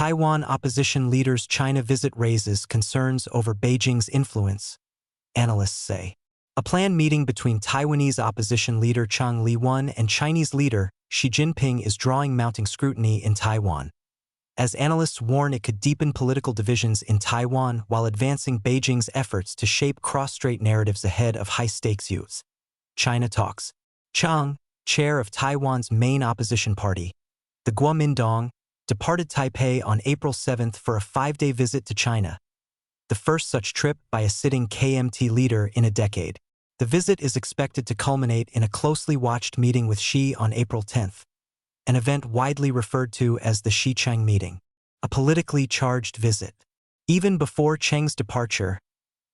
Taiwan opposition leader's China visit raises concerns over Beijing's influence, analysts say. A planned meeting between Taiwanese opposition leader Chang Li-wan and Chinese leader Xi Jinping is drawing mounting scrutiny in Taiwan, as analysts warn it could deepen political divisions in Taiwan while advancing Beijing's efforts to shape cross-strait narratives ahead of high-stakes China talks. Chang, chair of Taiwan's main opposition party, the Kuomintang, departed Taipei on April 7 for a 5-day visit to China, the first such trip by a sitting KMT leader in a decade. The visit is expected to culminate in a closely watched meeting with Xi on April 10, an event widely referred to as the Xi-Chang meeting, a politically charged visit. Even before Chang's departure,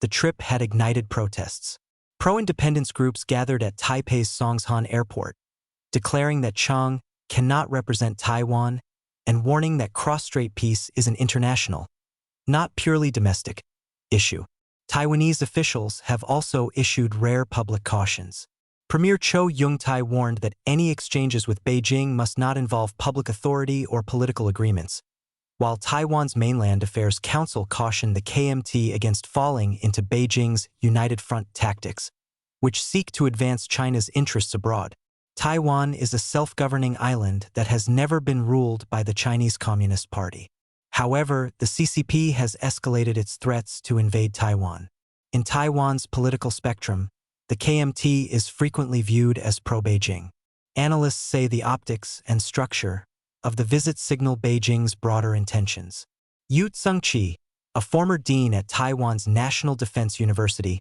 the trip had ignited protests. Pro-independence groups gathered at Taipei's Songshan Airport, declaring that Chang cannot represent Taiwan and warning that cross-strait peace is an international, not purely domestic, issue. Taiwanese officials have also issued rare public cautions. Premier Cho Yung-tai warned that any exchanges with Beijing must not involve public authority or political agreements, while Taiwan's Mainland Affairs Council cautioned the KMT against falling into Beijing's United Front tactics, which seek to advance China's interests abroad. Taiwan is a self-governing island that has never been ruled by the Chinese Communist Party. However, the CCP has escalated its threats to invade Taiwan. In Taiwan's political spectrum, the KMT is frequently viewed as pro-Beijing. Analysts say the optics and structure of the visit signal Beijing's broader intentions. Yu Tsung-chi, a former dean at Taiwan's National Defense University,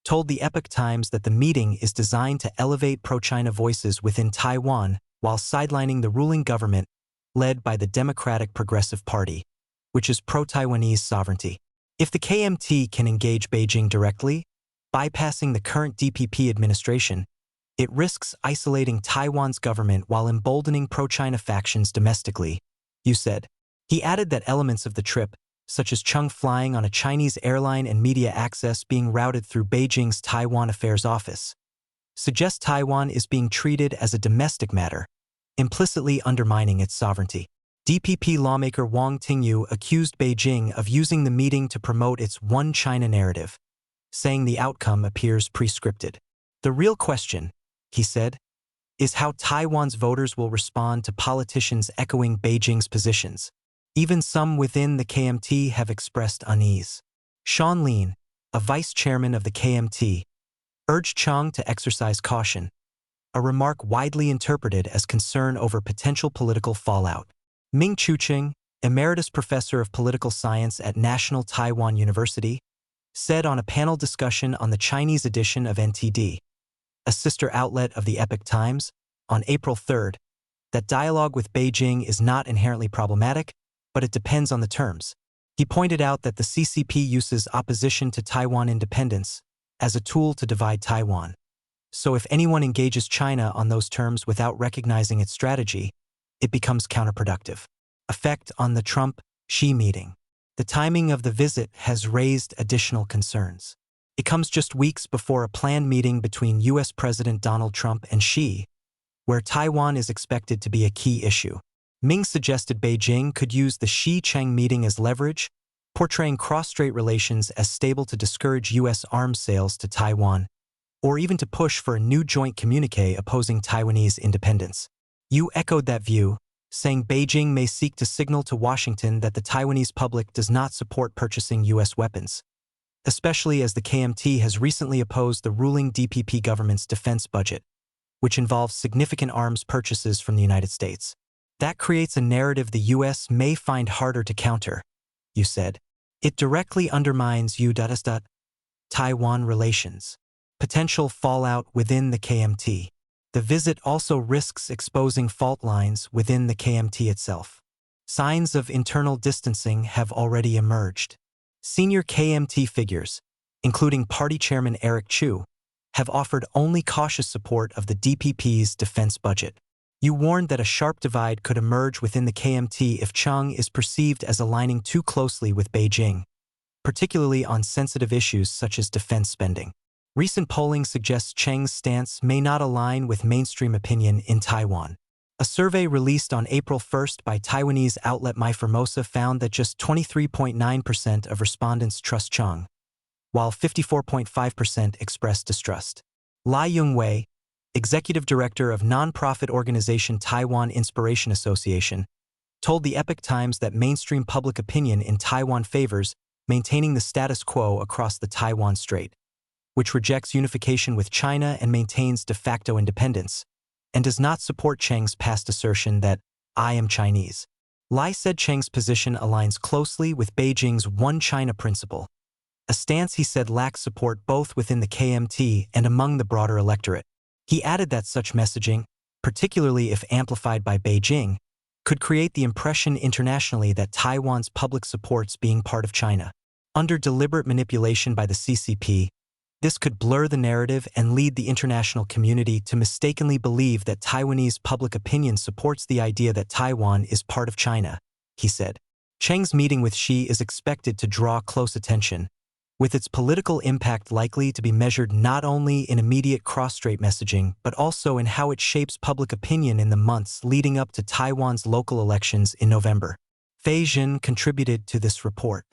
told the Epoch Times that the meeting is designed to elevate pro-China voices within Taiwan while sidelining the ruling government led by the Democratic Progressive Party, which is pro-Taiwanese sovereignty. If the KMT can engage Beijing directly, bypassing the current DPP administration, it risks isolating Taiwan's government while emboldening pro-China factions domestically, Yu said. He added that elements of the trip, such as Chang flying on a Chinese airline and media access being routed through Beijing's Taiwan Affairs Office, suggest Taiwan is being treated as a domestic matter, implicitly undermining its sovereignty. DPP lawmaker Wang Tingyu accused Beijing of using the meeting to promote its One China narrative, saying the outcome appears prescripted. The real question, he said, is how Taiwan's voters will respond to politicians echoing Beijing's positions. Even some within the KMT have expressed unease. Sean Lean, a vice chairman of the KMT, urged Chang to exercise caution, a remark widely interpreted as concern over potential political fallout. Ming Chuching, emeritus professor of political science at National Taiwan University, said on a panel discussion on the Chinese edition of NTD, a sister outlet of the Epoch Times, on April 3, that dialogue with Beijing is not inherently problematic, but it depends on the terms. He pointed out that the CCP uses opposition to Taiwan independence as a tool to divide Taiwan. So if anyone engages China on those terms without recognizing its strategy, it becomes counterproductive. Effect on the Trump-Xi meeting. The timing of the visit has raised additional concerns. It comes just weeks before a planned meeting between U.S. President Donald Trump and Xi, where Taiwan is expected to be a key issue. Ming suggested Beijing could use the Xi-Chang meeting as leverage, portraying cross-strait relations as stable to discourage U.S. arms sales to Taiwan, or even to push for a new joint communique opposing Taiwanese independence. Yu echoed that view, saying Beijing may seek to signal to Washington that the Taiwanese public does not support purchasing U.S. weapons, especially as the KMT has recently opposed the ruling DPP government's defense budget, which involves significant arms purchases from the United States. That creates a narrative the U.S. may find harder to counter, Yu said. It directly undermines U.S.-Taiwan relations. Potential fallout within the KMT. The visit also risks exposing fault lines within the KMT itself. Signs of internal distancing have already emerged. Senior KMT figures, including party chairman Eric Chu, have offered only cautious support of the DPP's defense budget. You warned that a sharp divide could emerge within the KMT if Chang is perceived as aligning too closely with Beijing, particularly on sensitive issues such as defense spending. Recent polling suggests Chang's stance may not align with mainstream opinion in Taiwan. A survey released on April 1st by Taiwanese outlet MyFormosa found that just 23.9% of respondents trust Chang, while 54.5% expressed distrust. Lai Yongwei, executive director of nonprofit organization Taiwan Inspiration Association, told the Epoch Times that mainstream public opinion in Taiwan favors maintaining the status quo across the Taiwan Strait, which rejects unification with China and maintains de facto independence, and does not support Cheng's past assertion that "I am Chinese." Lai said Cheng's position aligns closely with Beijing's One China principle, a stance he said lacks support both within the KMT and among the broader electorate. He added that such messaging, particularly if amplified by Beijing, could create the impression internationally that Taiwan's public supports being part of China. Under deliberate manipulation by the CCP, this could blur the narrative and lead the international community to mistakenly believe that Taiwanese public opinion supports the idea that Taiwan is part of China, he said. Cheng's meeting with Xi is expected to draw close attention, with its political impact likely to be measured not only in immediate cross-strait messaging but also in how it shapes public opinion in the months leading up to Taiwan's local elections in November. Fei Jin contributed to this report.